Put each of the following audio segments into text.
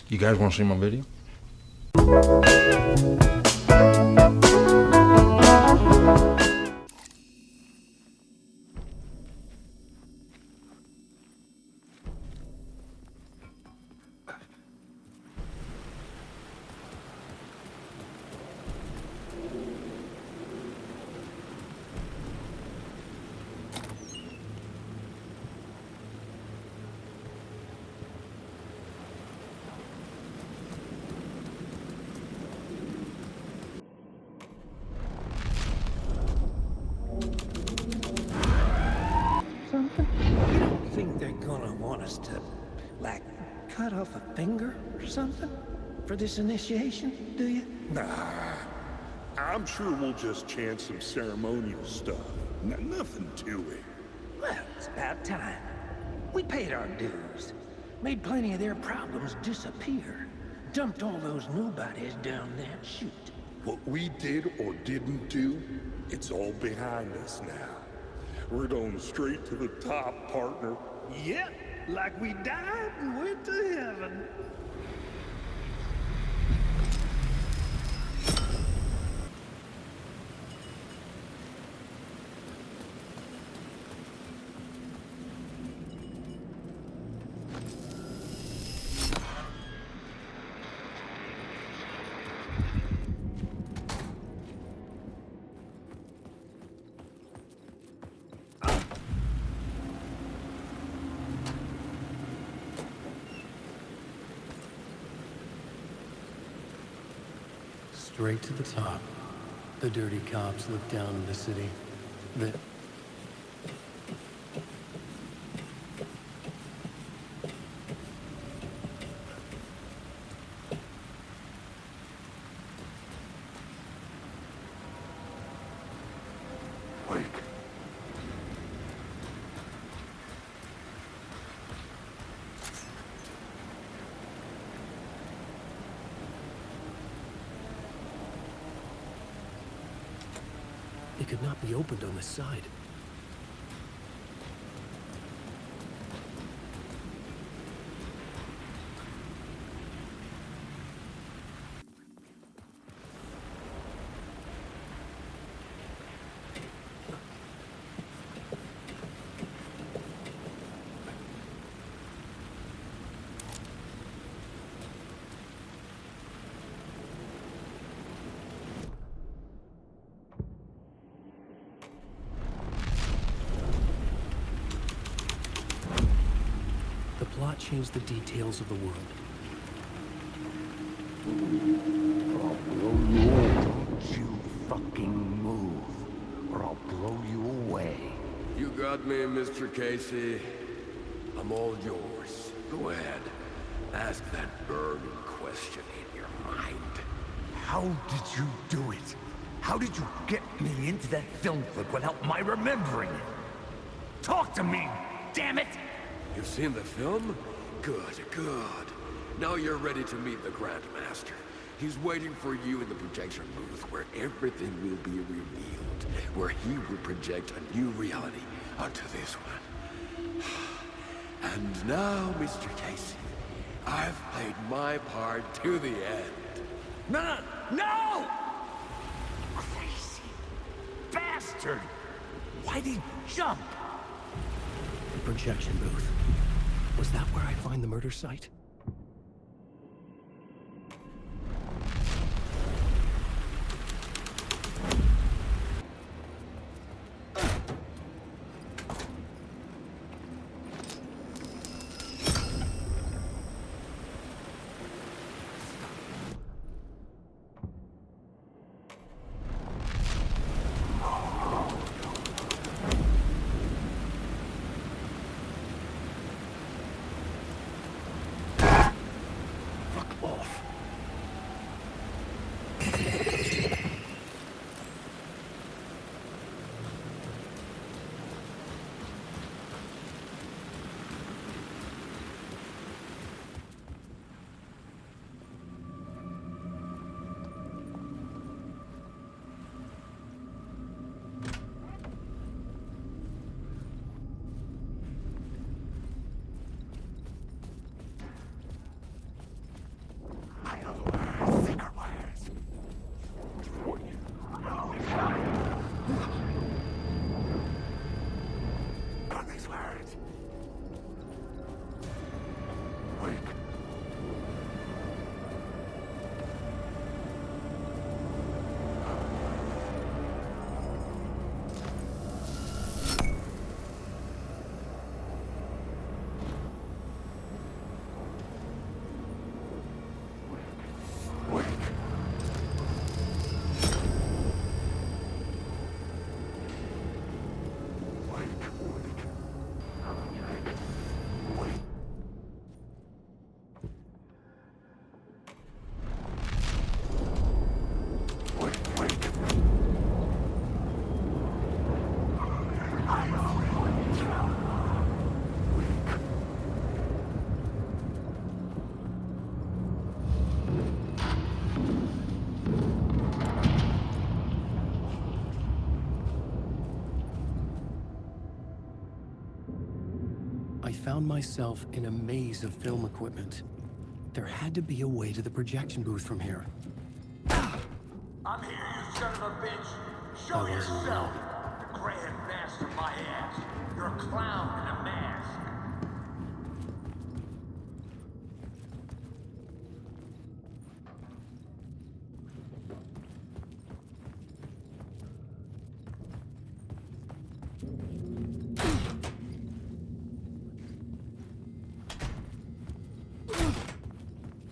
You guys want to see my video? Something? You don't think they're gonna want us to, like, cut off a finger or something for this initiation, do you? Nah, I'm sure we'll just chant some ceremonial stuff. Nothing to it. Well, it's about time. We paid our dues. Made plenty of their problems disappear. Dumped all those nobodies down that chute. What we did or didn't do, it's all behind us now. We're going straight to the top, partner. Yep, like we died and went to heaven. Straight to the top. The dirty cops look down on the city. Wake. It could not be opened on the side. The plot changed the details of the world. I'll blow you away. Don't you fucking move, or I'll blow you away. You got me, Mr. Casey. I'm all yours. Go ahead. Ask that burning question in your mind. How did you do it? How did you get me into that film clip without my remembering it? Talk to me, damn it! You've seen the film? Good, good. Now you're ready to meet the Grandmaster. He's waiting for you in the projection booth where everything will be revealed. Where he will project a new reality onto this one. And now, Mr. Casey, I've played my part to the end. No! No! Crazy bastard! Why'd he jump? The projection booth. Was that where I'd find the murder site? found myself in a maze of film equipment. There had to be a way to the projection booth from here. I'm here, you son of a bitch. Show yourself. The Grand Master, my ass. You're a clown in a mask.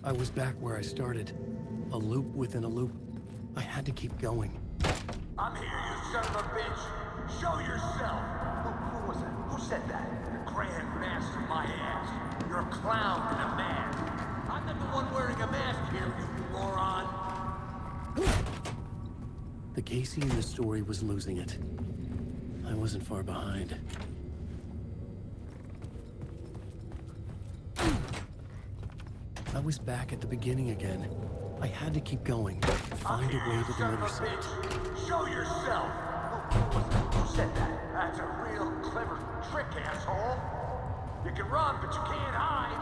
I was back where I started. A loop within a loop. I had to keep going. I'm here, you son of a bitch. Show yourself. Who was it? Who said that? The Grand Master, my ass. You're a clown in a mask. I'm not the one wearing a mask here, you moron. The Casey in the story was losing it. I wasn't far behind. I was back at the beginning again. I had to keep going. Find a way to the murder site. Show yourself! Who said that? That's a real clever trick, asshole. You can run, but you can't hide.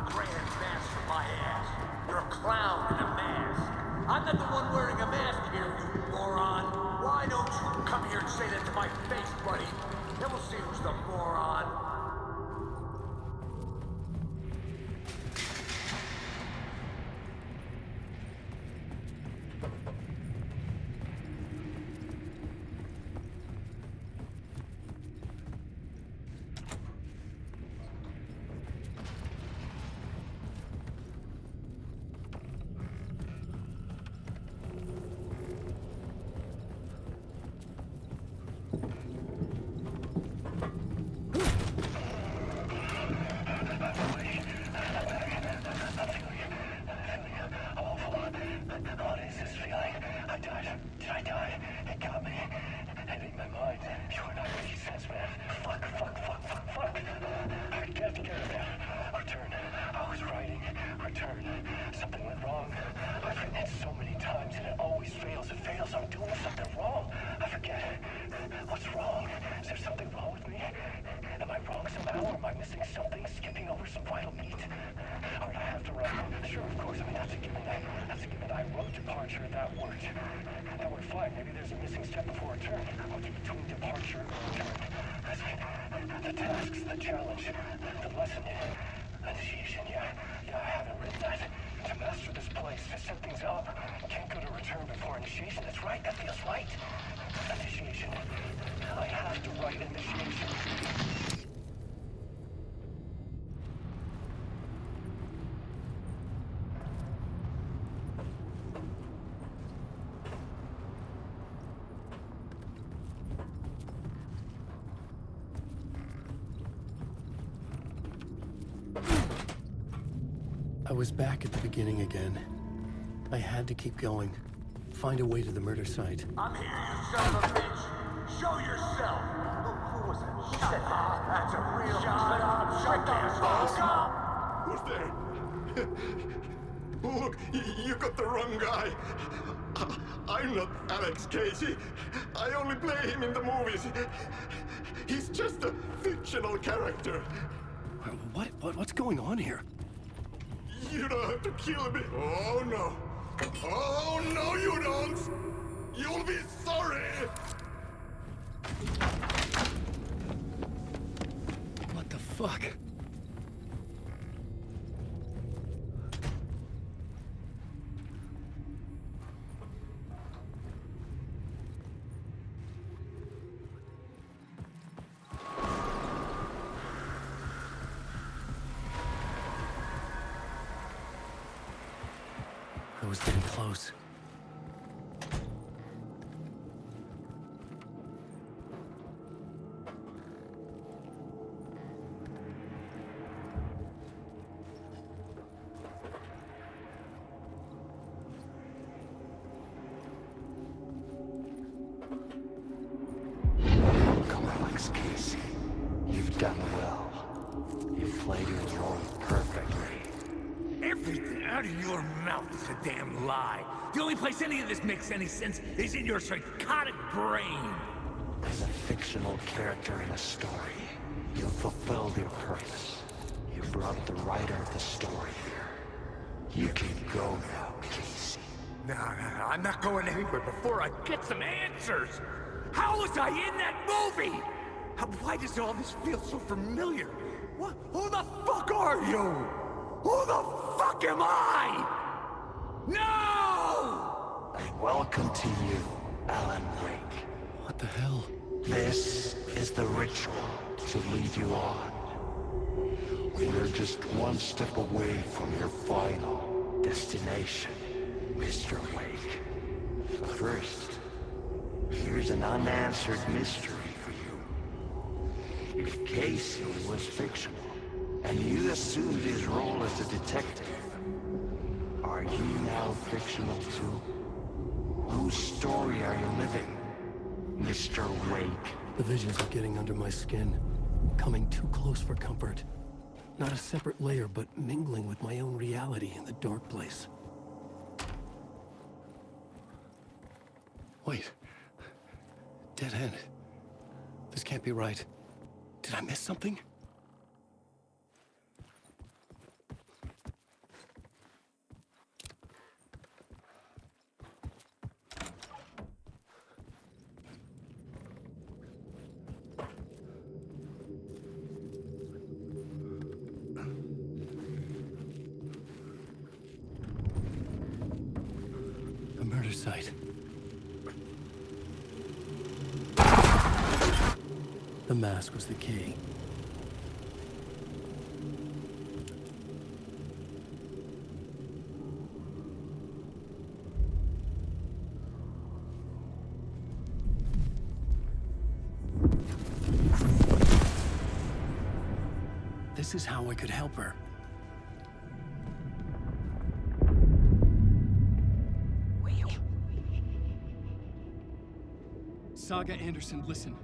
The Grand Master, my ass. You're a clown in a mask. I'm not the one wearing a mask here, you moron. Why don't you come here and say that to my face, buddy? Then we'll see who's the moron. I was back at the beginning again. I had to keep going. Find a way to the murder site. I'm here, you son of a bitch. Show yourself. Who was it? Who said that? That's a real shut up, Who's there? Look, you got the wrong guy. I'm not Alex Casey. I only play him in the movies. He's just a fictional character. What's going on here? You don't have to kill me. Oh no. Oh no, you don't. You'll be sorry. What the fuck? I was getting close. Welcome, Alex Casey. You've done well. You've played your role perfectly. Everything out of your mouth is a damn lie. The only place any of this makes any sense is in your psychotic brain. As a fictional character in a story, you've fulfilled your purpose. brought the writer of the story here. You can go now, Casey. No, I'm not going anywhere before I get some answers! How was I in that movie? Why does all this feel so familiar? What? Who the fuck are you? Who the fuck am I? No! And welcome to you, Alan Wake. What the hell? This is the ritual to lead you on. We're just one step away from your final destination, Mr. Wake. But first, here's an unanswered mystery for you. If Casey was fictional, and you assumed his role as a detective, are you now fictional too? Whose story are you living, Mr. Wake? The visions are getting under my skin, coming too close for comfort. Not a separate layer, but mingling with my own reality in the dark place. Wait. Dead end. This can't be right. Did I miss something? A murder site. The mask was the key. This is how I could help her. Saga Anderson, listen.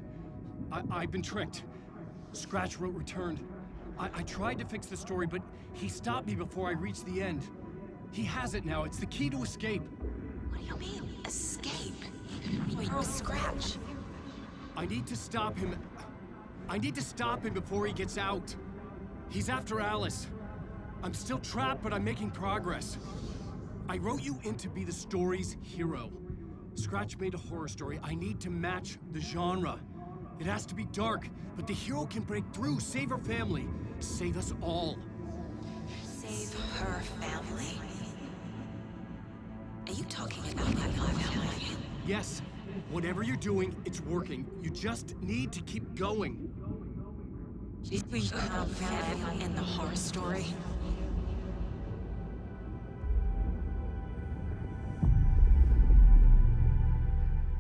I've been tricked. Scratch wrote returned. I tried to fix the story, but he stopped me before I reached the end. He has it now. It's the key to escape. What do you mean, escape? Wait, with Scratch? I need to stop him. I need to stop him before he gets out. He's after Alice. I'm still trapped, but I'm making progress. I wrote you in to be the story's hero. Scratch made a horror story. I need to match the genre. It has to be dark, but the hero can break through, save her family, save us all. Save her family? Are you talking about my family? Yes, whatever you're doing, it's working. You just need to keep going. We have family in the horror story.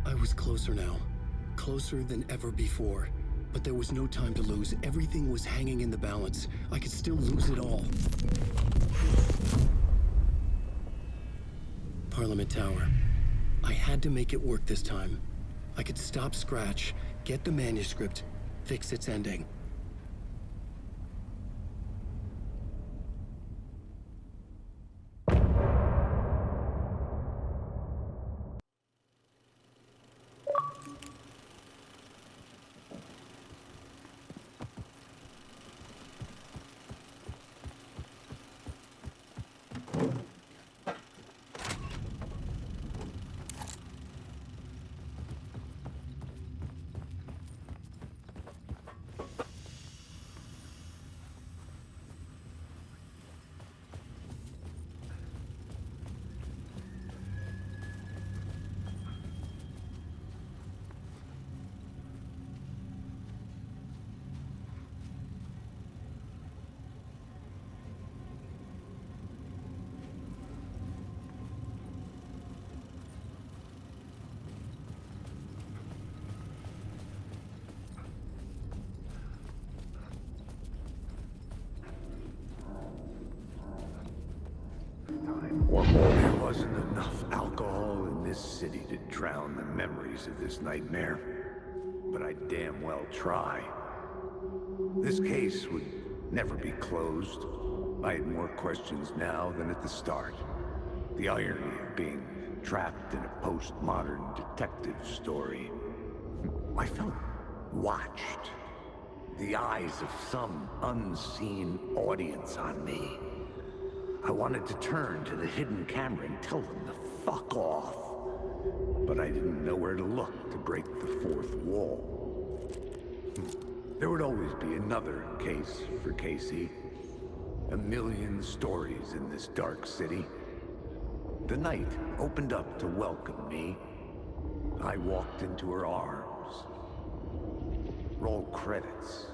I was closer now. Closer than ever before. But there was no time to lose. Everything was hanging in the balance. I could still lose it all. Parliament Tower. I had to make it work this time. I could stop Scratch, get the manuscript, fix its ending. There wasn't enough alcohol in this city to drown the memories of this nightmare. But I damn well try. This case would never be closed. I had more questions now than at the start. The irony of being trapped in a postmodern detective story. I felt watched. The eyes of some unseen audience on me. I wanted to turn to the hidden camera and tell them to fuck off. But I didn't know where to look to break the fourth wall. There would always be another case for Casey. A million stories in this dark city. The night opened up to welcome me. I walked into her arms. Roll credits.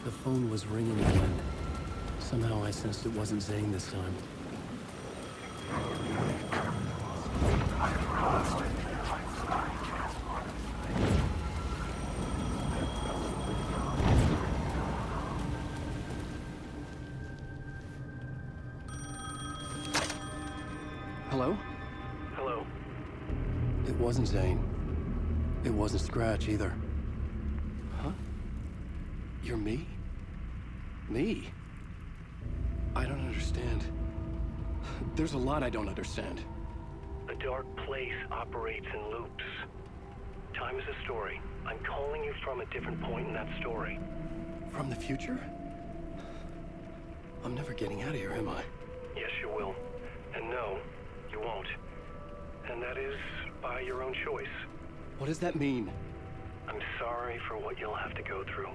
The phone was ringing again. Somehow I sensed it wasn't Zane this time. Hello? Hello. It wasn't Zane. It wasn't Scratch either. Huh? You're me? Me? I don't understand. There's a lot I don't understand. The dark place operates in loops. Time is a story. I'm calling you from a different point in that story. From the future? I'm never getting out of here, am I? Yes, you will. And no, you won't. And that is by your own choice. What does that mean? I'm sorry for what you'll have to go through.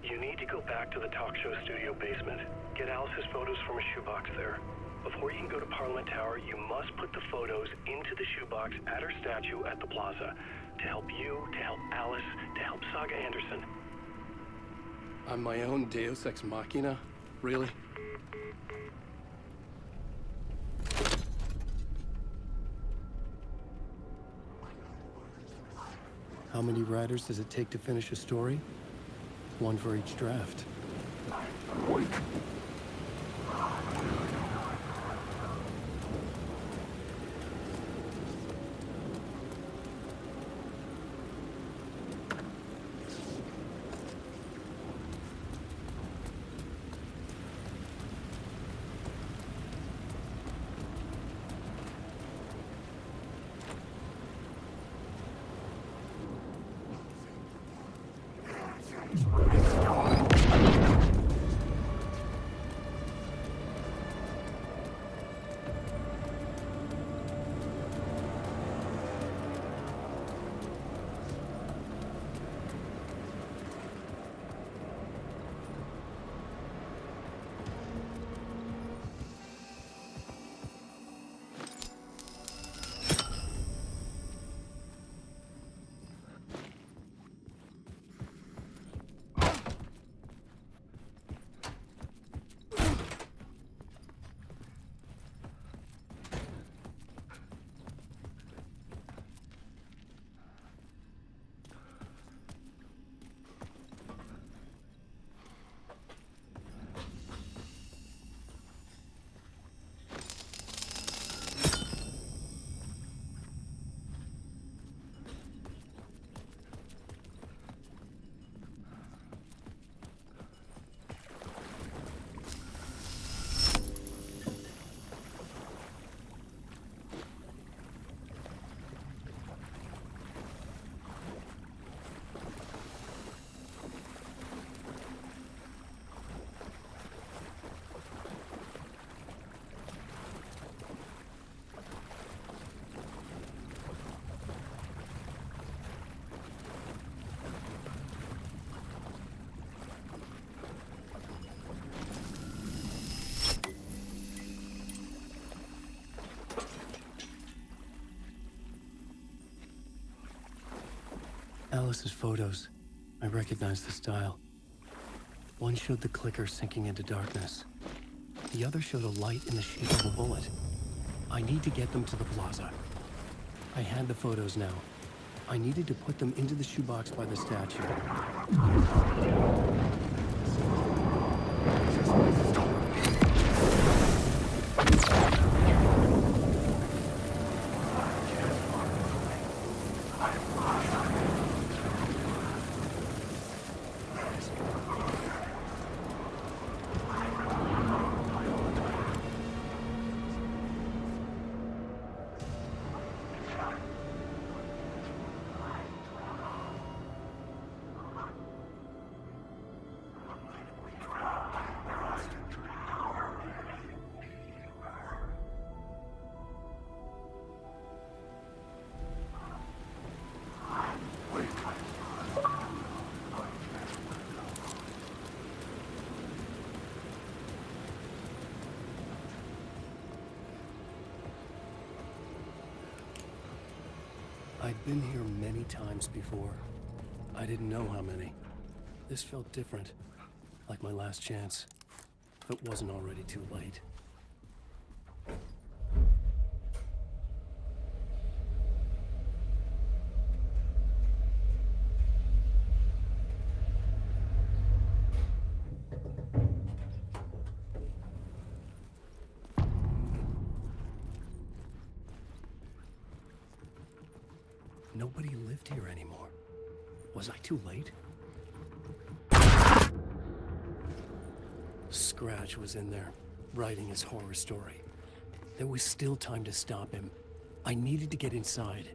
You need to go back to the talk show studio basement. Get Alice's photos from a shoebox there. Before you can go to Parliament Tower, you must put the photos into the shoebox at her statue at the plaza. To help you, to help Alice, to help Saga Anderson. I'm my own Deus Ex Machina? Really? How many writers does it take to finish a story? One for each draft. Wait. Alice's photos. I recognize the style. One showed the clicker sinking into darkness. The other showed a light in the shape of a bullet. I need to get them to the plaza. I had the photos now. I needed to put them into the shoebox by the statue. I'd been here many times before. I didn't know how many. This felt different, like my last chance, if it wasn't already too late. Nobody lived here anymore. Was I too late? Scratch was in there, writing his horror story. There was still time to stop him. I needed to get inside.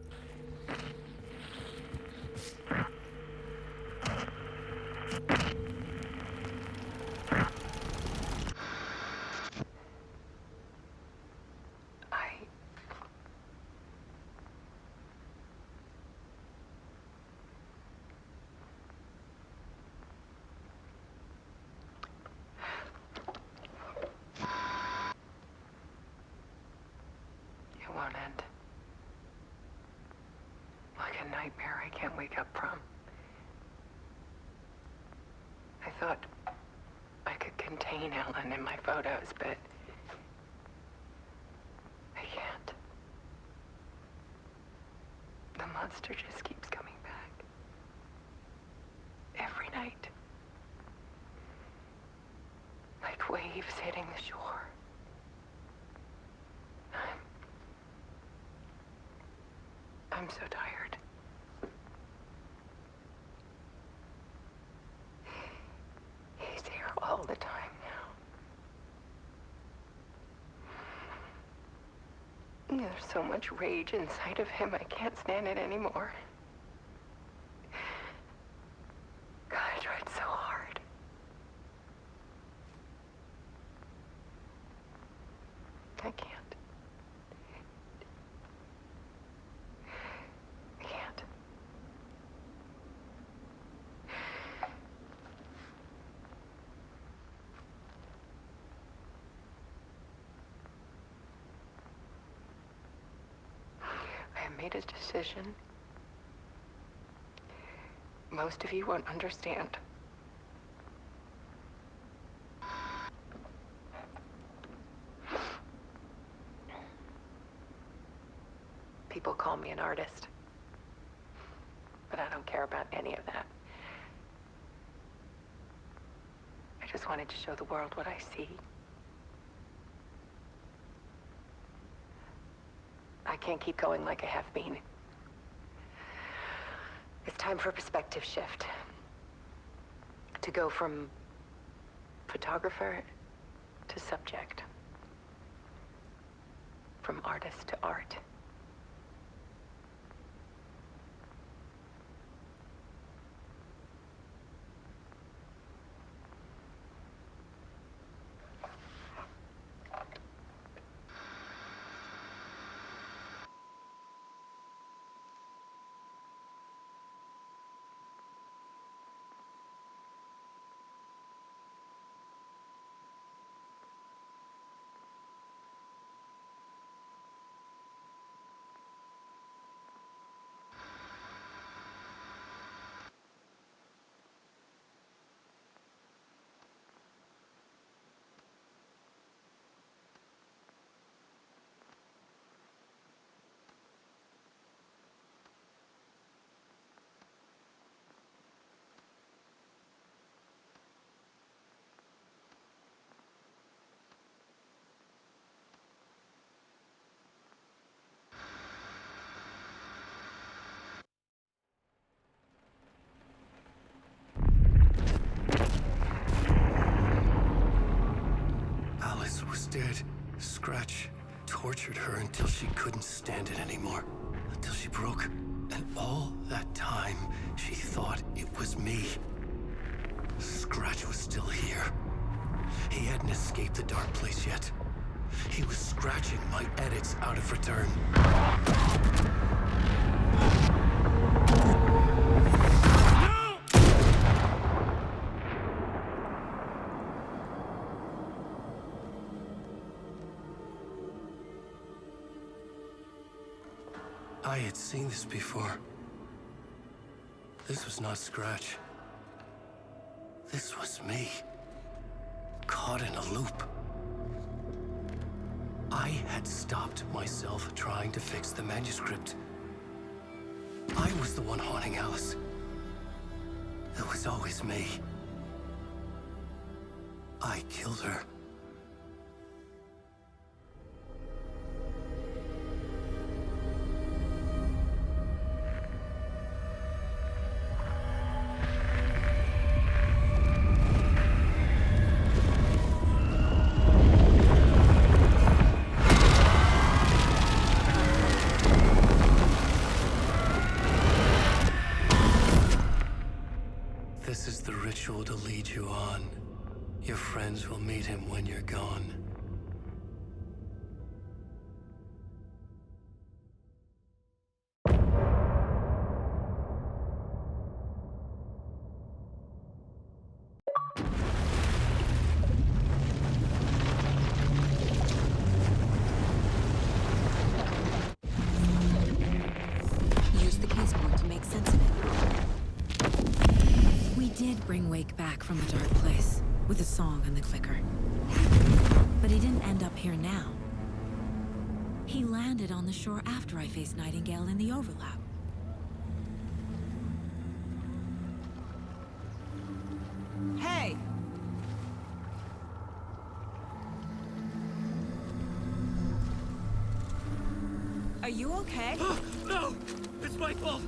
Won't end. Like a nightmare I can't wake up from. I thought I could contain Ellen in my photos, but I can't. The monster just keeps coming back. Every night. Like waves hitting the shore. I'm so tired. He's here all the time now. There's so much rage inside of him, I can't stand it anymore. God, I tried so hard. I can't. Made a decision. Most of you won't understand. People call me an artist, but I don't care about any of that. I just wanted to show the world what I see. I can't keep going like I have been. It's time for a perspective shift. To go from photographer to subject. From artist to art. did. Scratch tortured her until she couldn't stand it anymore. Until she broke. And all that time, she thought it was me. Scratch was still here. He hadn't escaped the dark place yet. He was scratching my edits out of return. I had seen this before. This was not Scratch. This was me. Caught in a loop. I had stopped myself trying to fix the manuscript. I was the one haunting Alice. It was always me. I killed her. This is the ritual to lead you on. Your friends will meet him when you're gone. Use the caseboard to make sense of it. We did bring Wake back from the dark place, with a song and the clicker. But he didn't end up here now. He landed on the shore after I faced Nightingale in the overlap. Hey! Are you okay? No! It's my fault!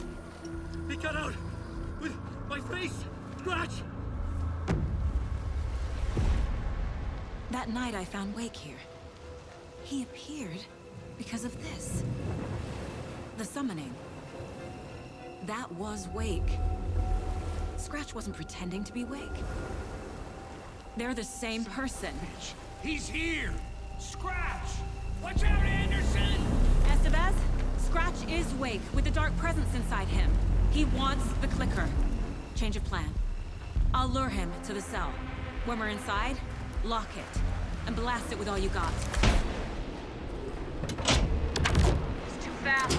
He got out! With my face! Scratch! That night I found Wake here. He appeared because of this. The summoning. That was Wake. Scratch wasn't pretending to be Wake. They're the same person. He's here! Scratch! Watch out, Anderson! Estevez, Scratch is Wake with a dark presence inside him. He wants the clicker. Change of plan. I'll lure him to the cell. When we're inside, lock it, and blast it with all you got. He's too fast.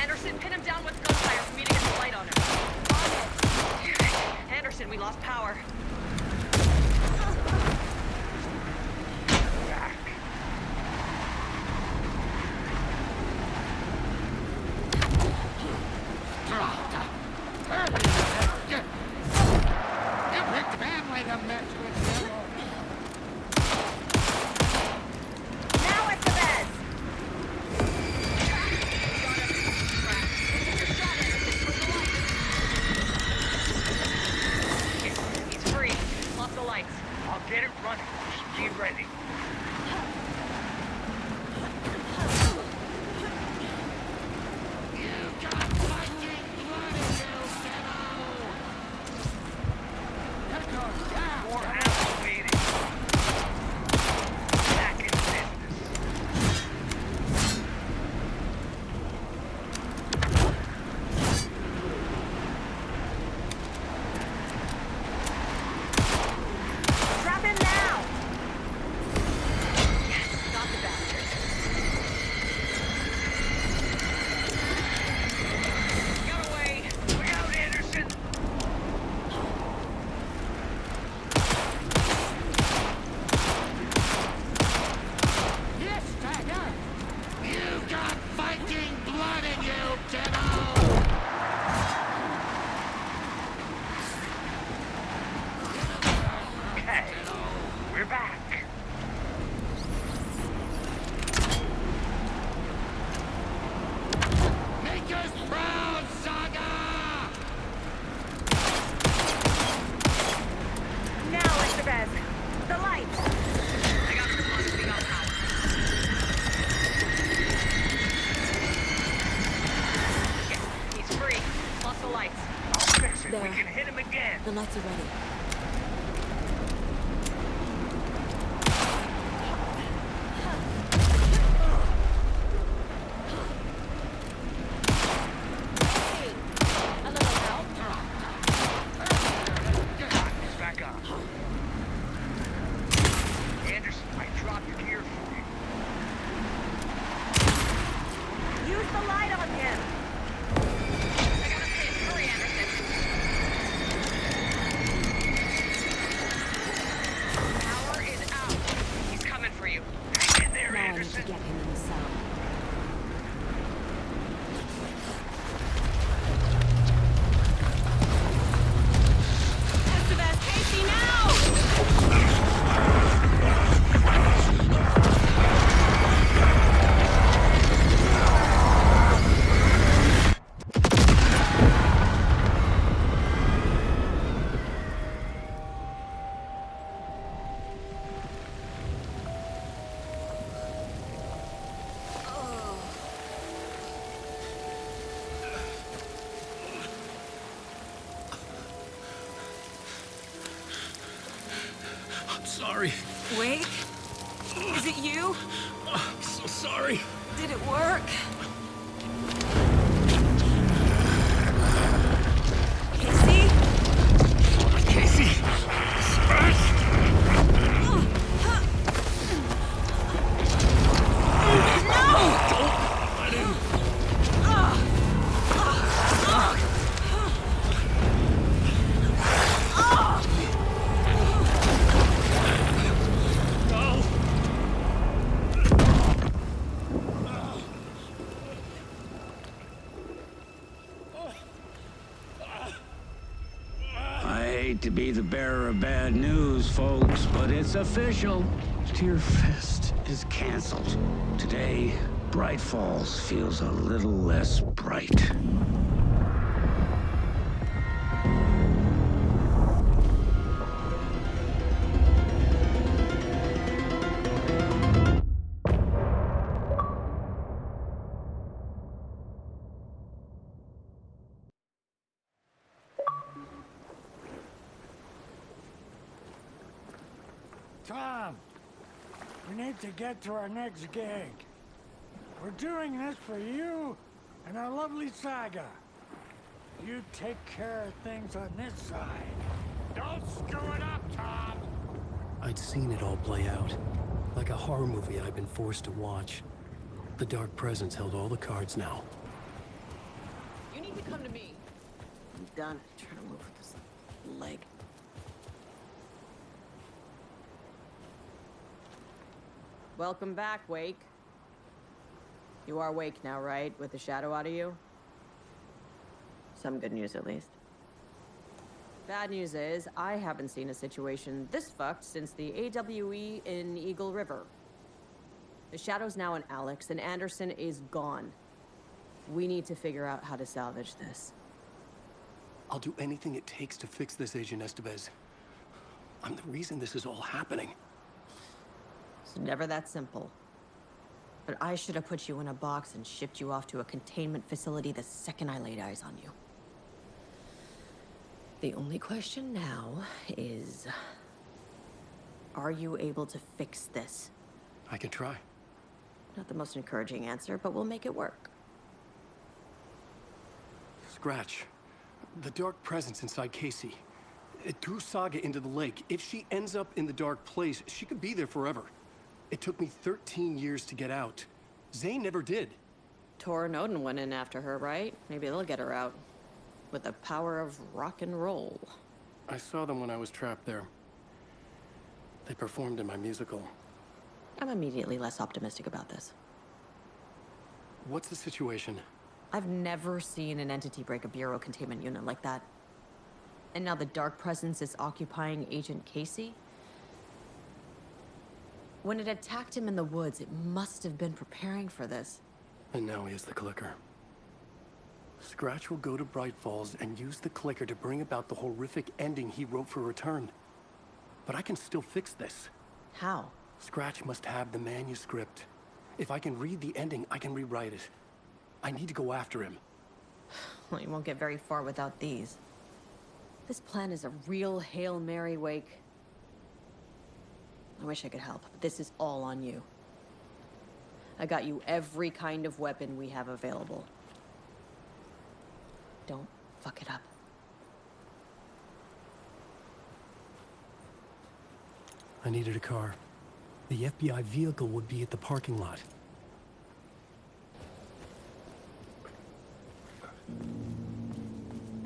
Anderson, pin him down with gunfire for me to get the light on him. Anderson, we lost power. there. We can hit him again. The lights are ready. A little help? It's back on. Anderson, I dropped your gear for you. Use the light on him. I got a pin. Hurry, Anderson. Power is out. He's coming for you. Hang in there, Now I need to Anderson. get him in the cell. Estevez, Casey, now! I'm sorry. Wake? Is it you? I'm so sorry. Did it work? Casey? Casey! Scratch! Don't let him. No! I hate to be the bearer of bad news, folks, but it's official. Tear Fest is canceled. Today, Bright Falls feels a little less bright. Tom, we need to get to our next gig. We're doing this for you and our lovely Saga. You take care of things on this side. Don't screw it up, Tom! I'd seen it all play out. Like a horror movie I'd been forced to watch. The Dark Presence held all the cards now. You need to come to me. I'm done trying to move with this leg. Welcome back, Wake. You are Wake now, right? With the shadow out of you? Some good news, at least. Bad news is, I haven't seen a situation this fucked since the AWE in Eagle River. The shadow's now in Alex, and Anderson is gone. We need to figure out how to salvage this. I'll do anything it takes to fix this, Agent Estevez. I'm the reason this is all happening. It's never that simple. But I should have put you in a box and shipped you off to a containment facility the second I laid eyes on you. The only question now is... are you able to fix this? I can try. Not the most encouraging answer, but we'll make it work. Scratch. The Dark Presence inside Casey. It threw Saga into the lake. If she ends up in the Dark Place, she could be there forever. It took me 13 years to get out. Zane never did. Tor and Odin went in after her, right? Maybe they'll get her out. With the power of rock and roll. I saw them when I was trapped there. They performed in my musical. I'm immediately less optimistic about this. What's the situation? I've never seen an entity break a Bureau containment unit like that. And now the Dark Presence is occupying Agent Casey? When it attacked him in the woods, it must have been preparing for this. And now he has the clicker. Scratch will go to Bright Falls and use the clicker to bring about the horrific ending he wrote for Return. But I can still fix this. How? Scratch must have the manuscript. If I can read the ending, I can rewrite it. I need to go after him. Well, you won't get very far without these. This plan is a real Hail Mary, Wake. I wish I could help, but this is all on you. I got you every kind of weapon we have available. Don't fuck it up. I needed a car. The FBI vehicle would be at the parking lot.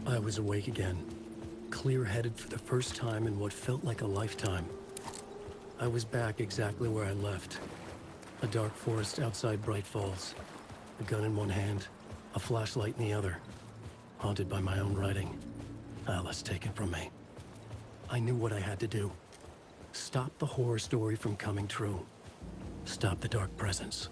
I was awake again, clear-headed for the first time in what felt like a lifetime. I was back exactly where I left. A dark forest outside Bright Falls. A gun in one hand, a flashlight in the other. Haunted by my own writing. Alice taken from me. I knew what I had to do. Stop the horror story from coming true. Stop the dark presence.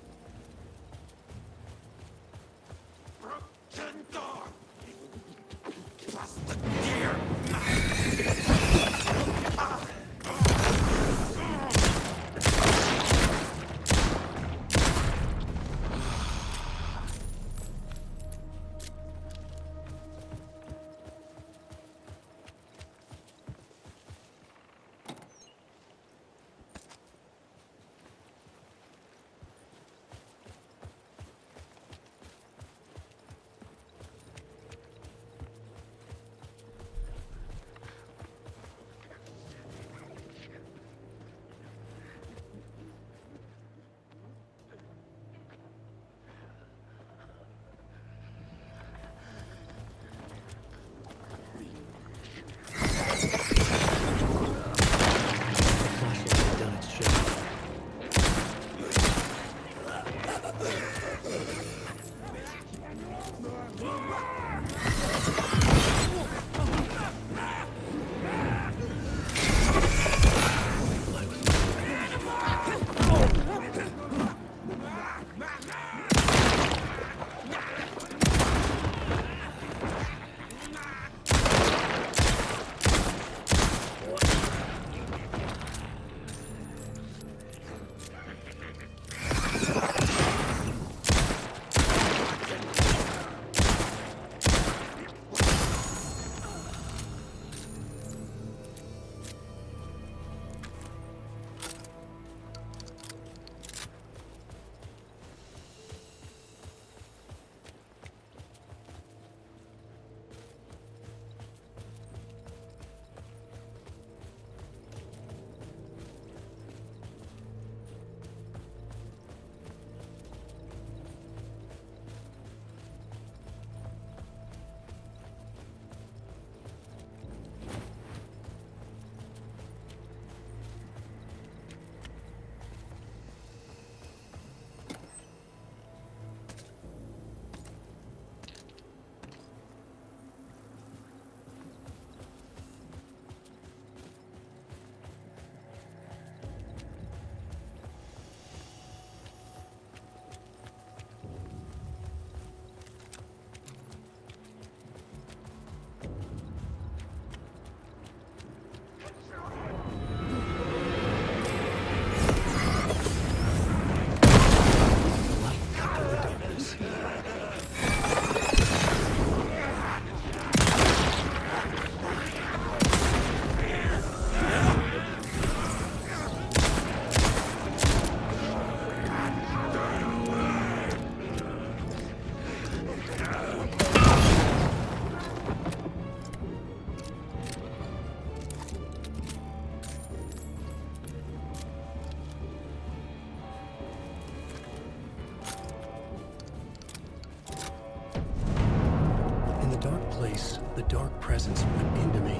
The dark presence went into me.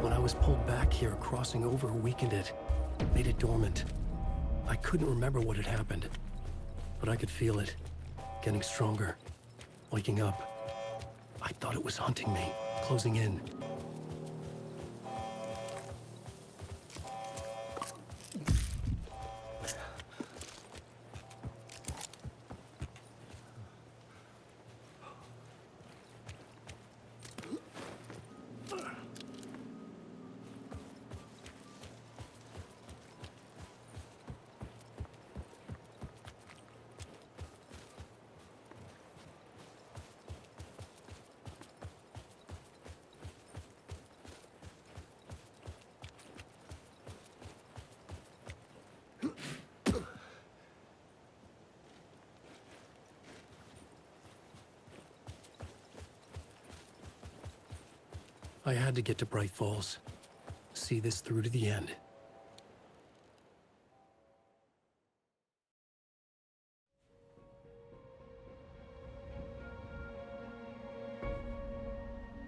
When I was pulled back here, crossing over weakened it, made it dormant. I couldn't remember what had happened, but I could feel it, getting stronger, waking up. I thought it was hunting me, closing in. I had to get to Bright Falls. See this through to the end.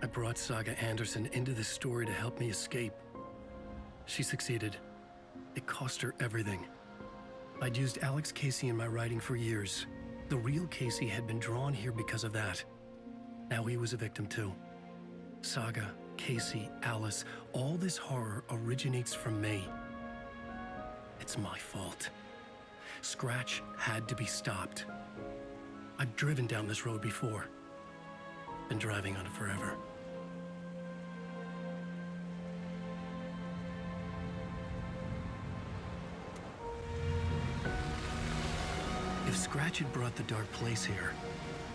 I brought Saga Anderson into this story to help me escape. She succeeded. It cost her everything. I'd used Alex Casey in my writing for years. The real Casey had been drawn here because of that. Now he was a victim too. Saga, Casey, Alice, all this horror originates from me. It's my fault. Scratch had to be stopped. I've driven down this road before. Been driving on it forever. If Scratch had brought the Dark Place here,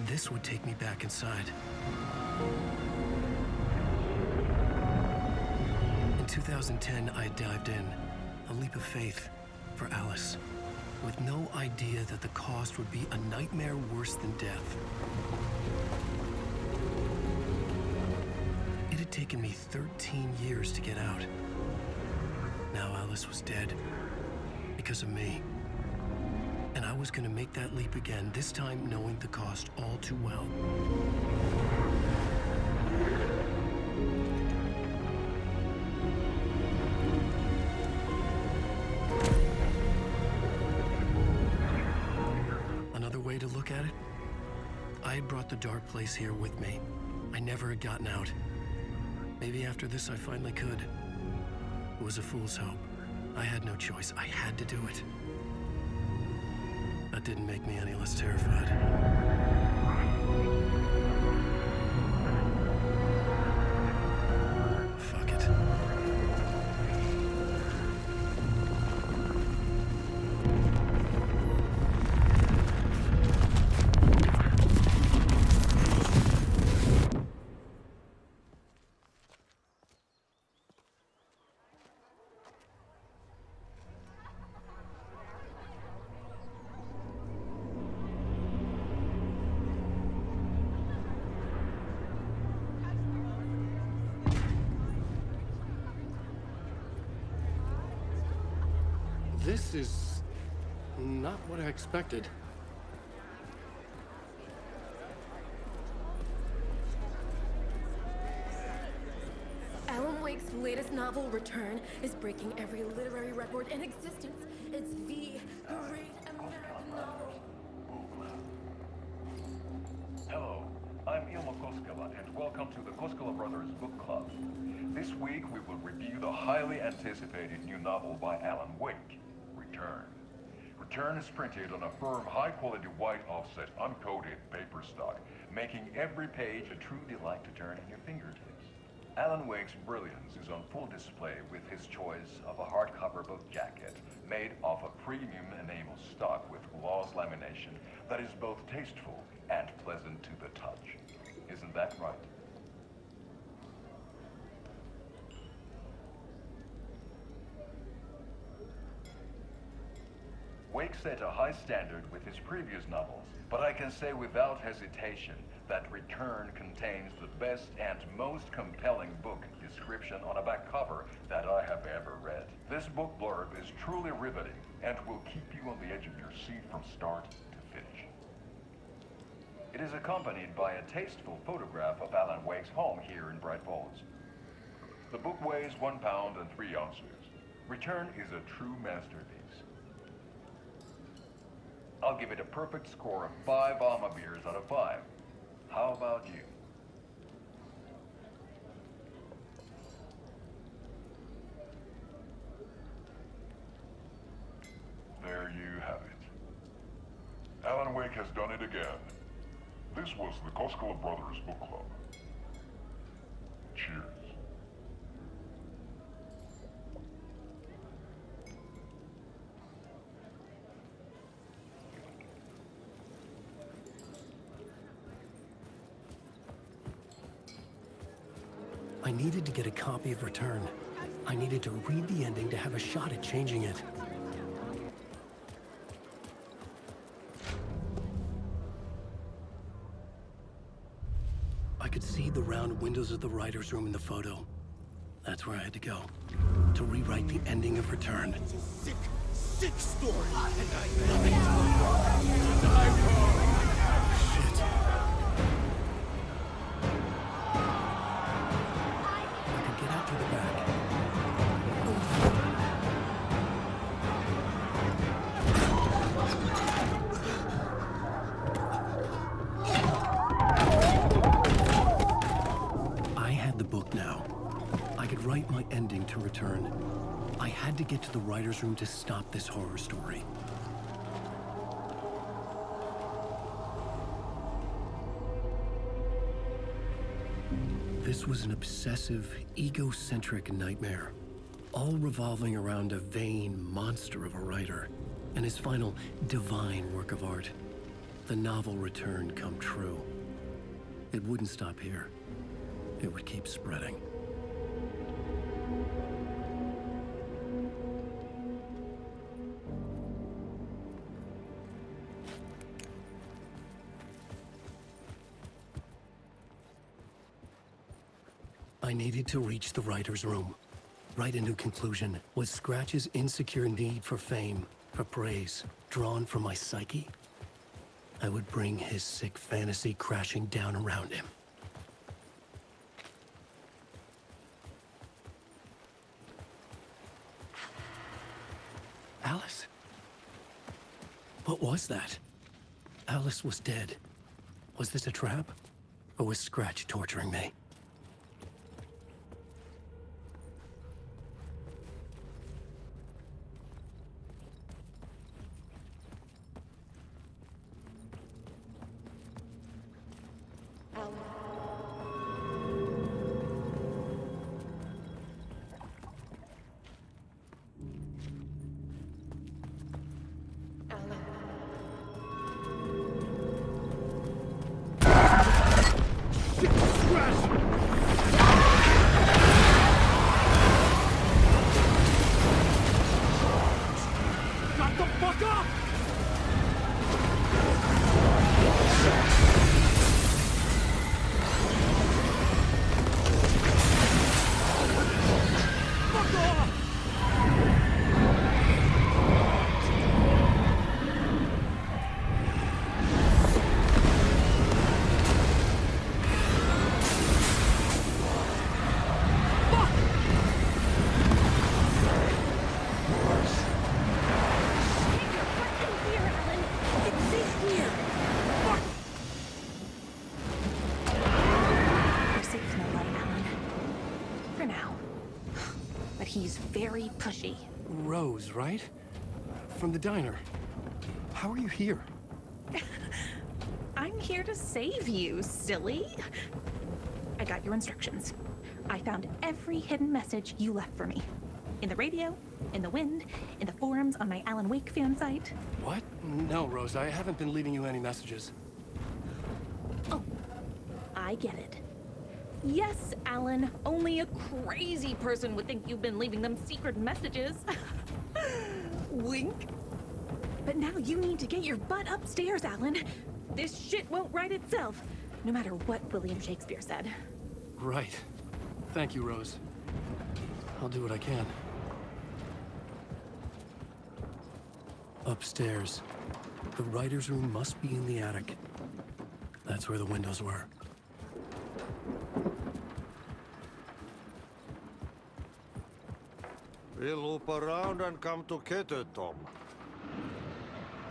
this would take me back inside. In 2010, I dived in, a leap of faith, for Alice, with no idea that the cost would be a nightmare worse than death. It had taken me 13 years to get out. Now Alice was dead, because of me. And I was gonna make that leap again, this time knowing the cost all too well. Another way to look at it, I had brought the Dark Place here with me. I never had gotten out. Maybe after this I finally could. It was a fool's hope. I had no choice. I had to do it. That didn't make me any less terrified. Fuck it. This is not what I expected. Alan Wake's latest novel, Return, is breaking every literary record in existence. It's the great American novel. Hello, I'm Ilmo Koskela, and welcome to the Koskela Brothers Book Club. This week we will review the highly anticipated new novel by Alan Wake, Return. Return is printed on a firm, high-quality white offset, uncoated paper stock, making every page a true delight to turn in your fingertips. Alan Wake's brilliance is on full display with his choice of a hardcover book jacket made of a premium enamel stock with gloss lamination that is both tasteful and pleasant to the touch. Isn't that right? Wake set a high standard with his previous novels, but I can say without hesitation that Return contains the best and most compelling book description on a back cover that I have ever read. This book blurb is truly riveting and will keep you on the edge of your seat from start to finish. It is accompanied by a tasteful photograph of Alan Wake's home here in Bright Falls. The book weighs 1 pound and 3 ounces. Return is a true masterpiece. I'll give it a perfect score of 5 Alma beers out of 5. How about you? There you have it. Alan Wake has done it again. This was the Koskela Brothers Book Club. Cheers. I needed to get a copy of Return. I needed to read the ending to have a shot at changing it. I could see the round windows of the writer's room in the photo. That's where I had to go. To rewrite the ending of Return. It's a sick, sick story. Shit. I could get out to the back. I had the book now. I could write my ending to Return. I had to get to the writer's room to stop this horror story. This was an obsessive, egocentric nightmare, all revolving around a vain monster of a writer and his final divine work of art, the novel Return come true. It wouldn't stop here. It would keep spreading. I needed to reach the writer's room. Write a new conclusion. Was Scratch's insecure need for fame, for praise, drawn from my psyche? I would bring his sick fantasy crashing down around him. Alice? What was that? Alice was dead. Was this a trap? Or was Scratch torturing me? Very pushy. Rose, right? From the diner. How are you here? I'm here to save you, silly. I got your instructions. I found every hidden message you left for me. In the radio, in the wind, in the forums on my Alan Wake fan site. What? No, Rose, I haven't been leaving you any messages. Oh, I get it. Yes, Alan, only a crazy person would think you've been leaving them secret messages. Wink. But now you need to get your butt upstairs, Alan. This shit won't right itself, no matter what William Shakespeare said. Right. Thank you, Rose. I'll do what I can. Upstairs. The writer's room must be in the attic. That's where the windows were. We'll loop around and come to Keter, Tom.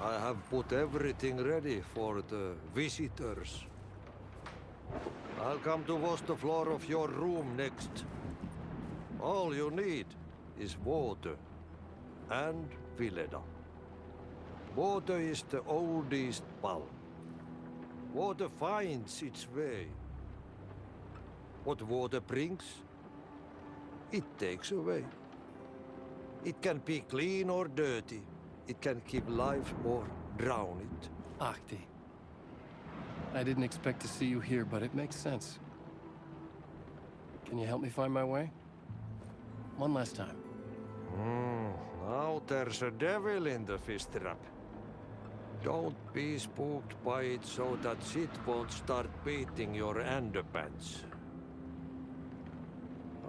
I have put everything ready for the visitors. I'll come to wash the floor of your room next. All you need is water and Vileda. Water is the oldest bulb. Water finds its way. What water brings, it takes away. It can be clean or dirty. It can keep life or drown it. Ahti. I didn't expect to see you here, but it makes sense. Can you help me find my way? One last time. Now there's a devil in the fish trap. Don't be spooked by it so that Sid won't start beating your underpants.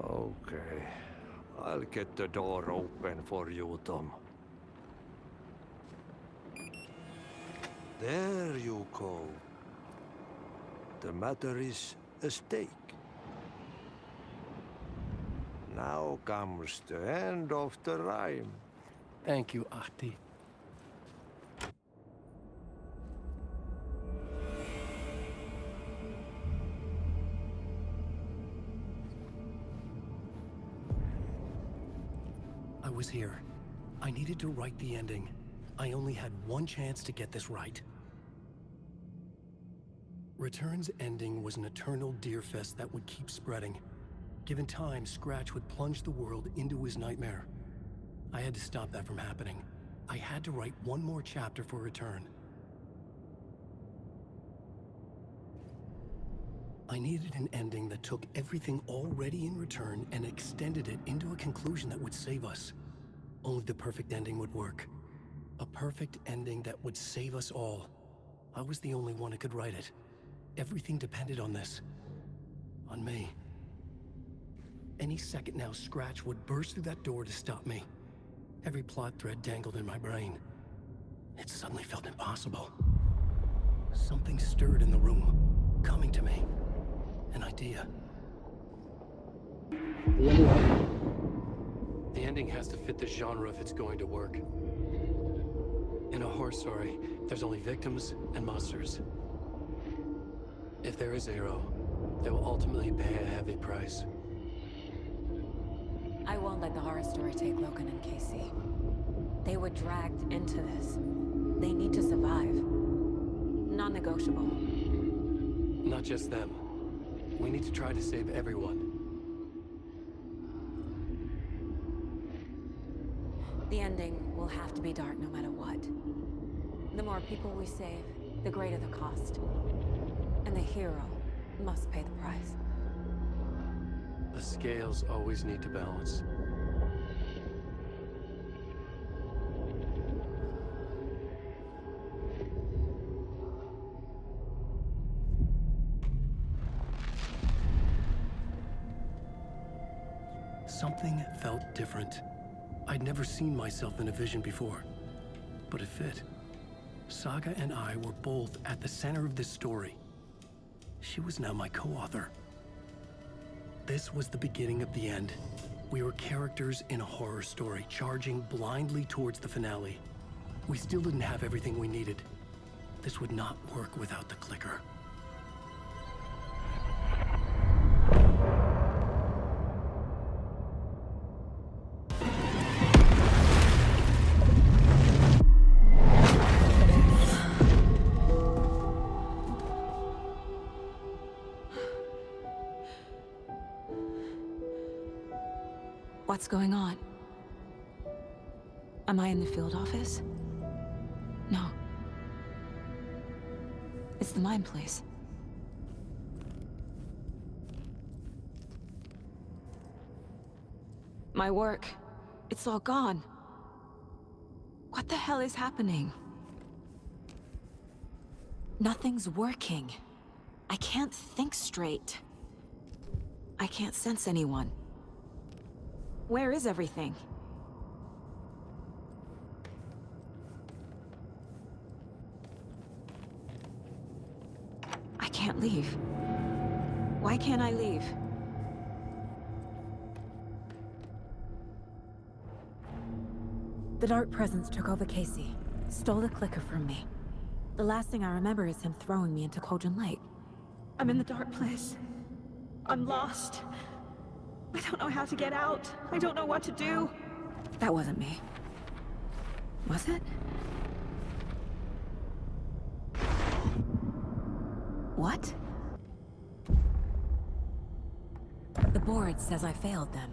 Okay. I'll get the door open for you, Tom. There you go. The matter is a stake. Now comes the end of the rhyme. Thank you, Ahti. I was here. I needed to write the ending. I only had one chance to get this right. Return's ending was an eternal deerfest that would keep spreading. Given time, Scratch would plunge the world into his nightmare. I had to stop that from happening. I had to write one more chapter for Return. I needed an ending that took everything already in Return and extended it into a conclusion that would save us. Only the perfect ending would work. A perfect ending that would save us all. I was the only one who could write it. Everything depended on this. On me. Any second now, Scratch would burst through that door to stop me. Every plot thread dangled in my brain. It suddenly felt impossible. Something stirred in the room, coming to me. An idea. The ending has to fit the genre if it's going to work. In a horror story, there's only victims and monsters. If there is Arrow, they will ultimately pay a heavy price. I won't let the horror story take Logan and Casey. They were dragged into this. They need to survive. Non-negotiable. Not just them. We need to try to save everyone. The ending will have to be dark no matter what. The more people we save, the greater the cost. And the hero must pay the price. The scales always need to balance. Something felt different. I'd never seen myself in a vision before, but it fit. Saga and I were both at the center of this story. She was now my co-author. This was the beginning of the end. We were characters in a horror story, charging blindly towards the finale. We still didn't have everything we needed. This would not work without the clicker. What's going on? Am I in the field office? No. It's the mine place. My work, it's all gone. What the hell is happening? Nothing's working. I can't think straight. I can't sense anyone. Where is everything? I can't leave. Why can't I leave? The Dark Presence took over Casey, stole the clicker from me. The last thing I remember is him throwing me into Cauldron Lake. I'm in the dark place. I'm lost. I don't know how to get out. I don't know what to do. That wasn't me. Was it? What? The board says I failed them.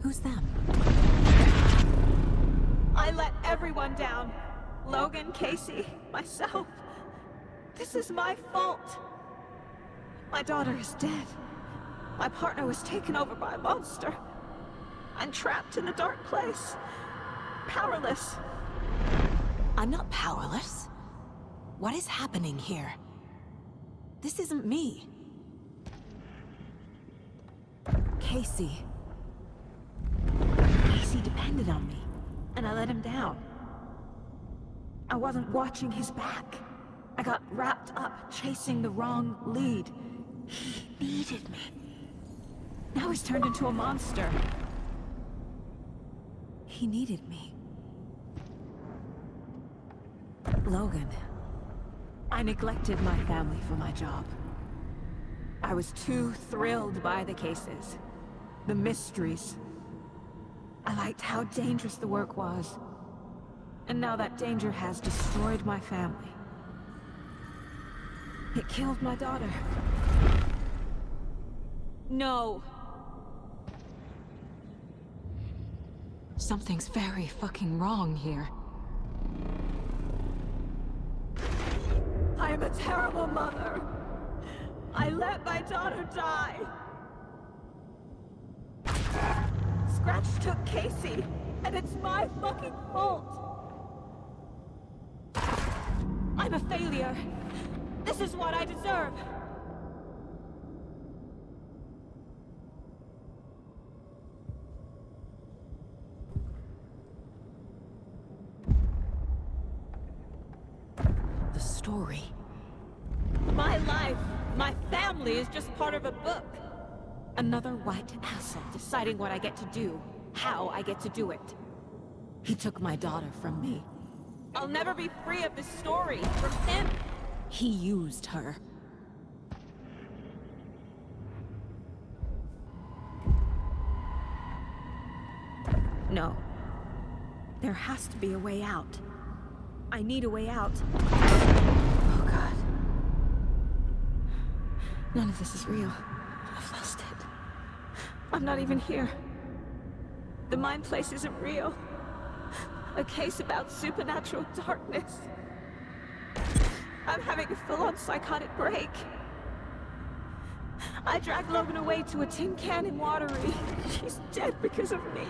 Who's them? I let everyone down. Logan, Casey, myself. This is my fault. My daughter is dead. My partner was taken over by a monster. I'm trapped in a dark place. Powerless. I'm not powerless. What is happening here? This isn't me. Casey. Casey depended on me, and I let him down. I wasn't watching his back. I got wrapped up chasing the wrong lead. He needed me. Now he's turned into a monster. He needed me. Logan. I neglected my family for my job. I was too thrilled by the cases. The mysteries. I liked how dangerous the work was. And now that danger has destroyed my family. It killed my daughter. No. Something's very fucking wrong here. I am a terrible mother. I let my daughter die. Scratch took Casey, and it's my fucking fault. I'm a failure. This is what I deserve. The story. My life, my family is just part of a book. Another white asshole deciding what I get to do, how I get to do it. He took my daughter from me. I'll never be free of this story from him. He used her. No. There has to be a way out. I need a way out. Oh, God. None of this is real. I've lost it. I'm not even here. The mind place isn't real. A case about supernatural darkness. I'm having a full-on psychotic break. I dragged Logan away to a tin can in Watery. She's dead because of me.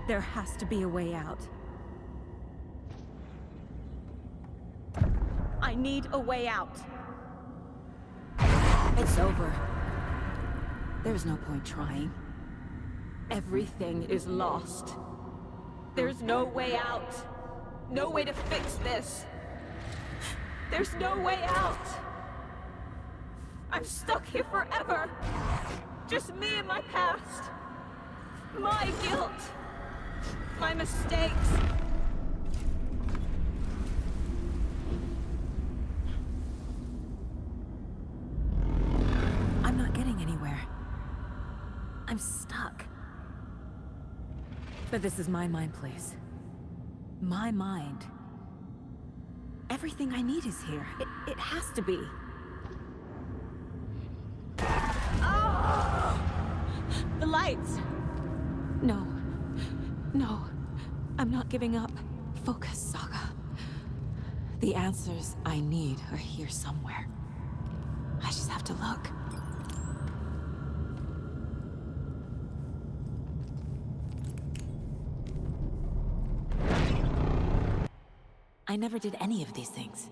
There has to be a way out. I need a way out. It's over. There's no point trying. Everything is lost. There's no way out. No way to fix this. There's no way out. I'm stuck here forever. Just me and my past. My guilt. My mistakes. I'm not getting anywhere. I'm stuck. But this is my mind place. My mind. Everything I need is here. It has to be. Oh! The lights! No. No. I'm not giving up. Focus, Saga. The answers I need are here somewhere. I just have to look. I never did any of these things.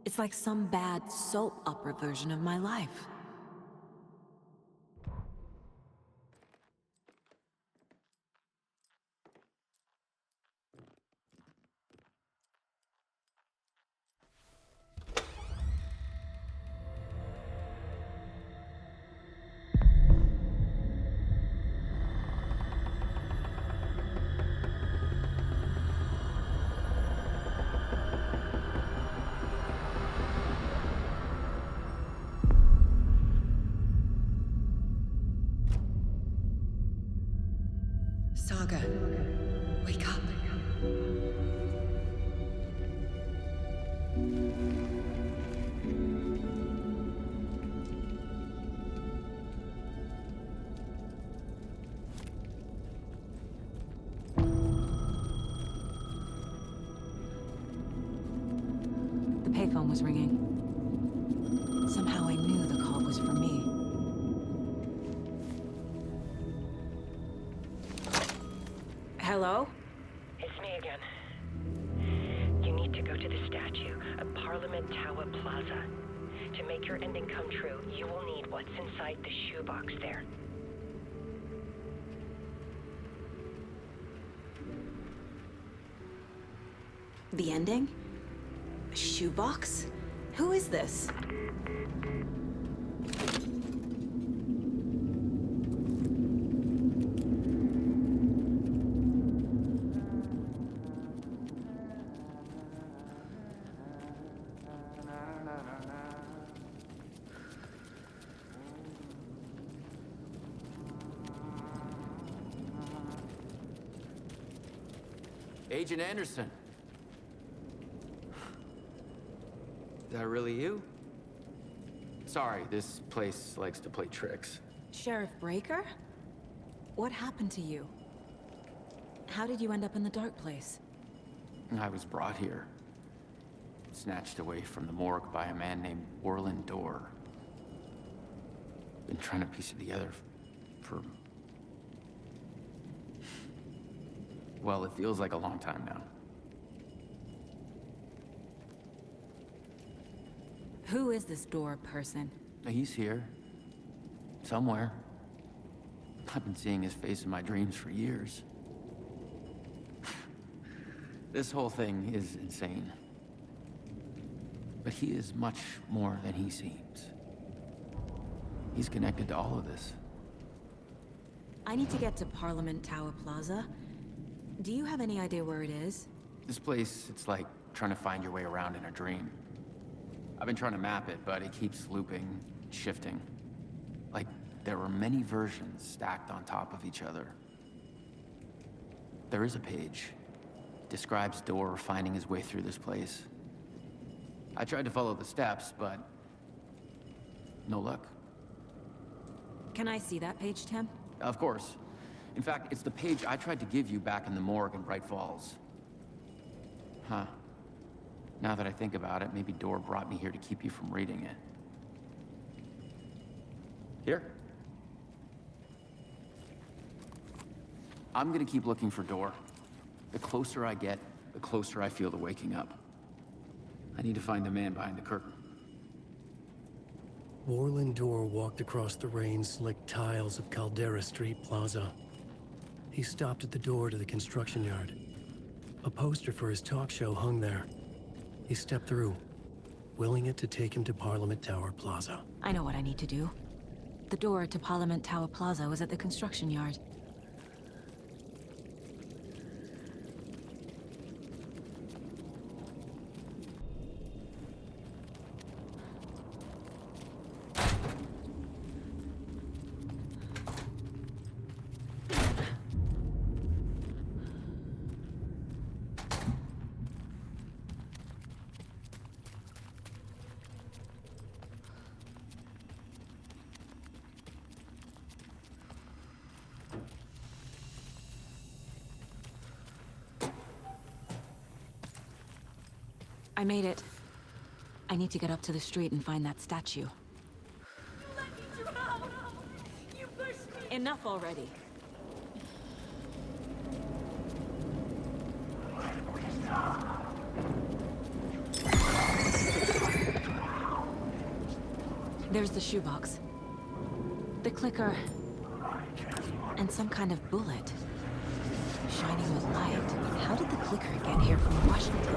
It's like some bad soap opera version of my life. Saga, wake up. The payphone was ringing. Somehow I knew the call was for me. Hello? Parliament Tower Plaza. To make your ending come true, you will need what's inside the shoebox there. The ending? A shoebox? Who is this? Agent Anderson. Is that really you? Sorry, this place likes to play tricks. Sheriff Breaker? What happened to you? How did you end up in the dark place? I was brought here. Snatched away from the morgue by a man named Orland Dorr. Been trying to piece it together for... well, it feels like a long time now. Who is this Dorr person? He's here. Somewhere. I've been seeing his face in my dreams for years. This whole thing is insane. But he is much more than he seems. He's connected to all of this. I need to get to Parliament Tower Plaza. Do you have any idea where it is? This place, it's like trying to find your way around in a dream. I've been trying to map it, but it keeps looping, shifting. Like there were many versions stacked on top of each other. There is a page. It describes Dorr finding his way through this place. I tried to follow the steps, but no luck. Can I see that page, Tim? Of course. In fact, it's the page I tried to give you back in the morgue in Bright Falls. Huh. Now that I think about it, maybe Dorr brought me here to keep you from reading it. Here. I'm gonna keep looking for Dorr. The closer I get, the closer I feel to waking up. I need to find the man behind the curtain. Orland Dorr walked across the rain-slicked tiles of Caldera Street Plaza. He stopped at the door to the construction yard. A poster for his talk show hung there. He stepped through, willing it to take him to Parliament Tower Plaza. I know what I need to do. The door to Parliament Tower Plaza was at the construction yard. I made it. I need to get up to the street and find that statue. Enough already. There's the shoebox. The clicker. And some kind of bullet. Shining with light. How did the clicker get here from Washington?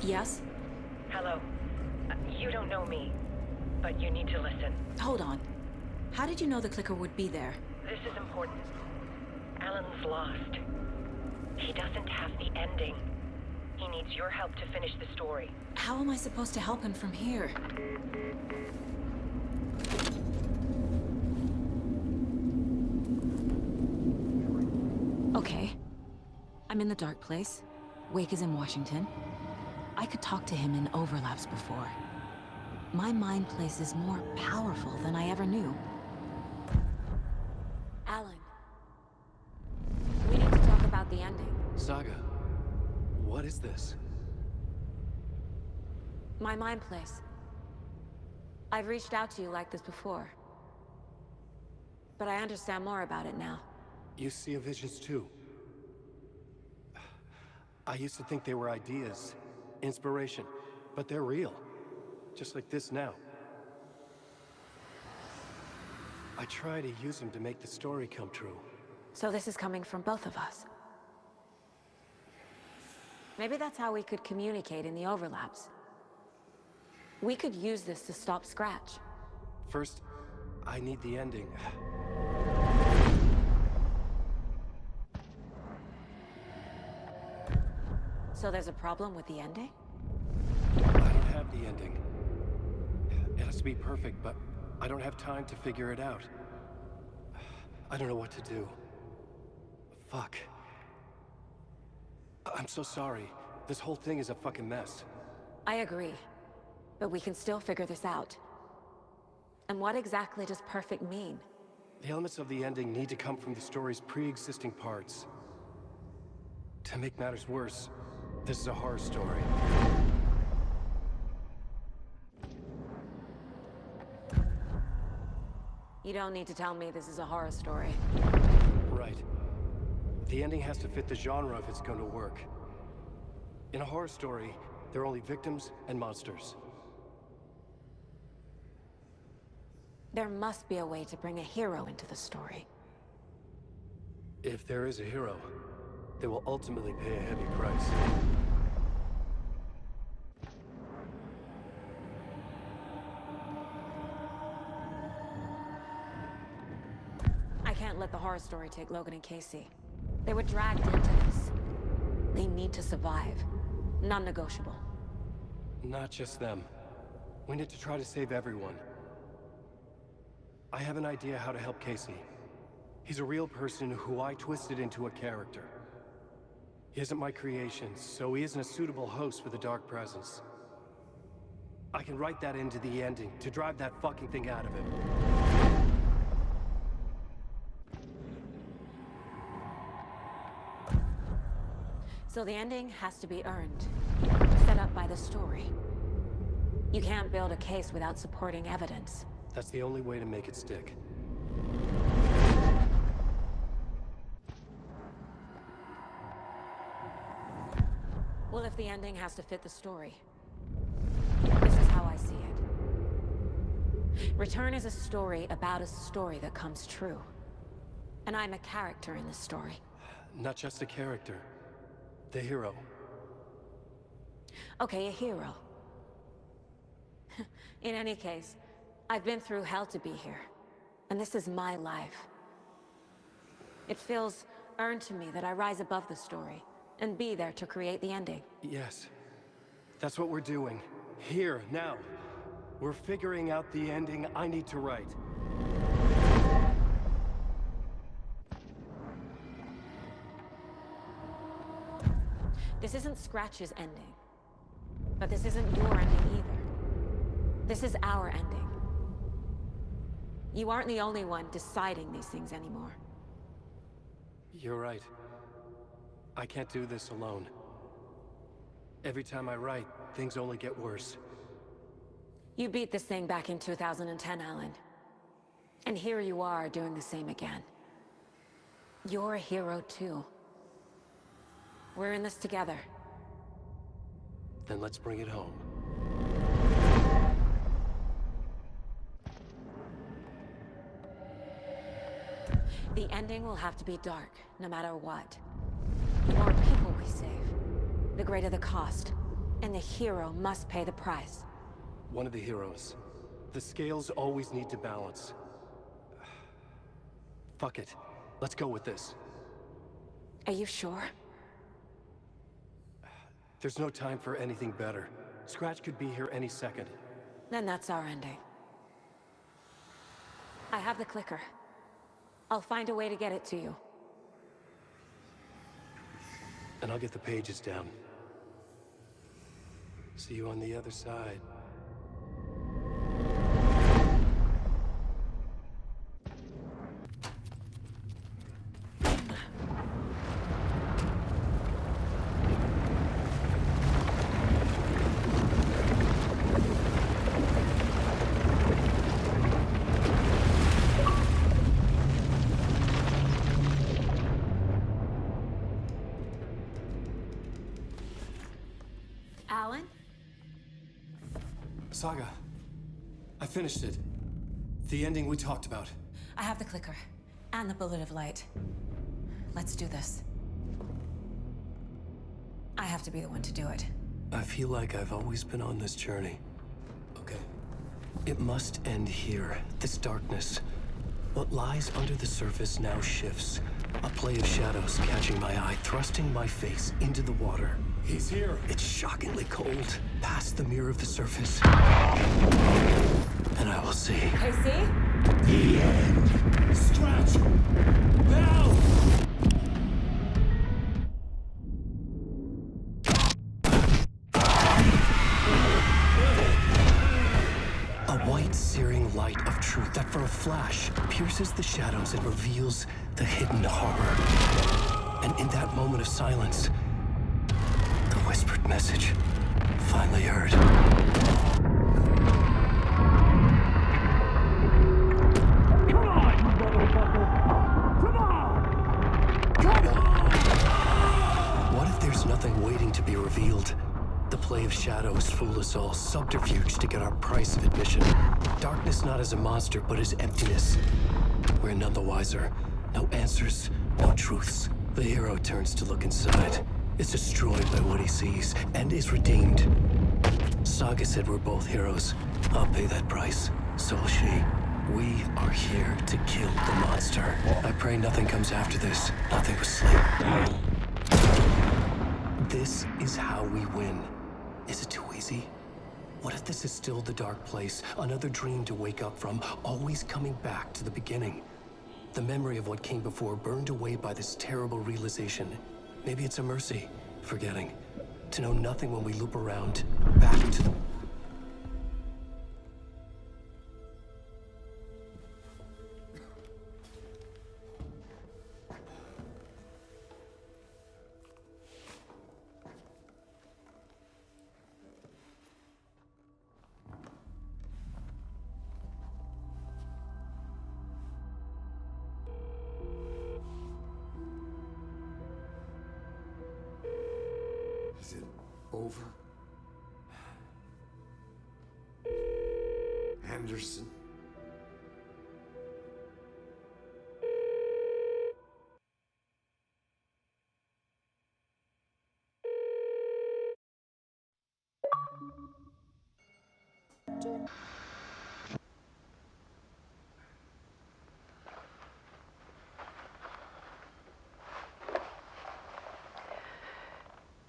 Yes? Hello. You don't know me, but you need to listen. Hold on. How did you know the clicker would be there? This is important. Alan's lost. He doesn't have the ending. He needs your help to finish the story. How am I supposed to help him from here? Okay. I'm in the dark place. Wake is in Washington. I could talk to him in overlaps before. my mind place is more powerful than I ever knew. Alan, we need to talk about the ending. Saga, what is this? My mind place. I've reached out to you like this before. But I understand more about it now. You see visions too. I used to think they were ideas, inspiration, but they're real. Just like this now. I try to use them to make the story come true. So this is coming from both of us. Maybe that's how we could communicate in the overlaps. We could use this to stop Scratch. First, I need the ending. So there's a problem with the ending? I don't have the ending. It has to be perfect, but I don't have time to figure it out. I don't know what to do. Fuck. I'm so sorry. This whole thing is a fucking mess. I agree. But we can still figure this out. And what exactly does perfect mean? The elements of the ending need to come from the story's pre-existing parts. To make matters worse, this is a horror story. You don't need to tell me this is a horror story. Right. The ending has to fit the genre if it's going to work. In a horror story, there are only victims and monsters. There must be a way to bring a hero into the story. If there is a hero, they will ultimately pay a heavy price. I can't let the horror story take Logan and Casey. They were dragged into this. They need to survive. Non-negotiable. Not just them. We need to try to save everyone. I have an idea how to help Casey. He's a real person who I twisted into a character. He isn't my creation, so he isn't a suitable host for the Dark Presence. I can write that into the ending to drive that fucking thing out of him. So the ending has to be earned. Set up by the story. You can't build a case without supporting evidence. That's the only way to make it stick. Well, if the ending has to fit the story, this is how I see it. Return is a story about a story that comes true. And I'm a character in this story. Not just a character. The hero. Okay, a hero. In any case, I've been through hell to be here. And this is my life. It feels earned to me that I rise above the story and be there to create the ending. Yes. That's what we're doing. Here, now. We're figuring out the ending I need to write. This isn't Scratch's ending. But this isn't your ending either. This is our ending. You aren't the only one deciding these things anymore. You're right. I can't do this alone. Every time I write, things only get worse. You beat this thing back in 2010, Alan. And here you are doing the same again. You're a hero too. We're in this together. Then let's bring it home. The ending will have to be dark, no matter what. The more people we save, the greater the cost. And the hero must pay the price. One of the heroes. The scales always need to balance. Fuck it. Let's go with this. Are you sure? There's no time for anything better. Scratch could be here any second. Then that's our ending. I have the clicker. I'll find a way to get it to you. And I'll get the pages down. See you on the other side. Alan? Saga, I finished it. The ending we talked about. I have the clicker and the bullet of light. Let's do this. I have to be the one to do it. I feel like I've always been on this journey. Okay. It must end here. This darkness. What lies under the surface now shifts. A play of shadows catching my eye, thrusting my face into the water. He's here. It's shockingly cold. Past the mirror of the surface. And I will see. Casey? The end. Stretch! Now! A white, searing light of truth that for a flash pierces the shadows and reveals the hidden horror. And in that moment of silence, the whispered message finally heard. What if there's nothing waiting to be revealed? The play of shadows fool us all, subterfuge to get our price of admission. Darkness not as a monster, but as emptiness. We're none the wiser. No answers, no truths. The hero turns to look inside. Is destroyed by what he sees, and is redeemed. Saga said we're both heroes. I'll pay that price. So will she. We are here to kill the monster. I pray nothing comes after this. Nothing but sleep. This is how we win. Is it too easy? What if this is still the dark place? Another dream to wake up from, always coming back to the beginning. The memory of what came before burned away by this terrible realization. Maybe it's a mercy, forgetting. To know nothing when we loop around, back to the... Is it over? Anderson?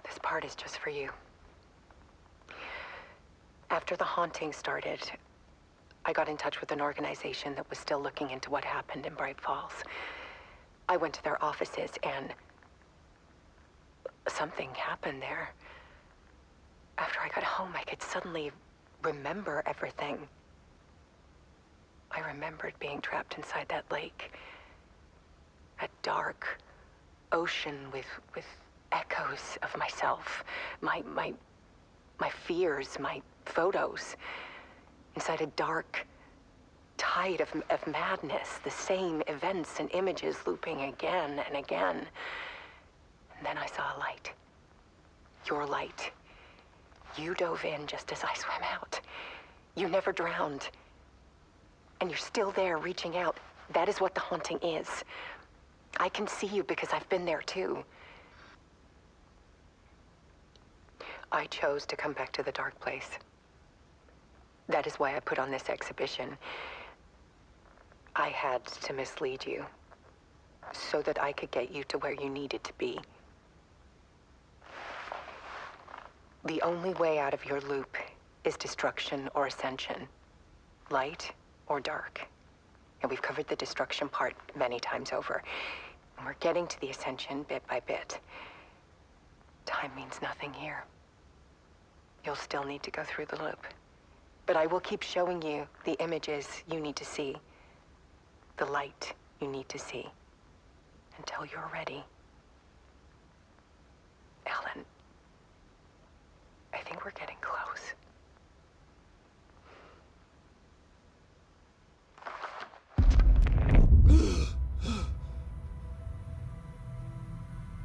This part is just for you. After the haunting started, I got in touch with an organization that was still looking into what happened in Bright Falls. I went to their offices and something happened there. After I got home, I could suddenly remember everything. I remembered being trapped inside that lake. A dark ocean with echoes of myself, my fears, my photos, inside a dark tide of madness, the same events and images looping again and again. And then I saw a light. Your light. You dove in just as I swam out. You never drowned. And you're still there reaching out. That is what the haunting is. I can see you because I've been there too. I chose to come back to the dark place. That is why I put on this exhibition. I had to mislead you, so that I could get you to where you needed to be. The only way out of your loop is destruction or ascension, light or dark. And we've covered the destruction part many times over. And we're getting to the ascension bit by bit. Time means nothing here. You'll still need to go through the loop. But I will keep showing you the images you need to see, the light you need to see, until you're ready. Alan, I think we're getting close.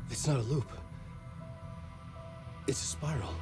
It's not a loop. It's a spiral.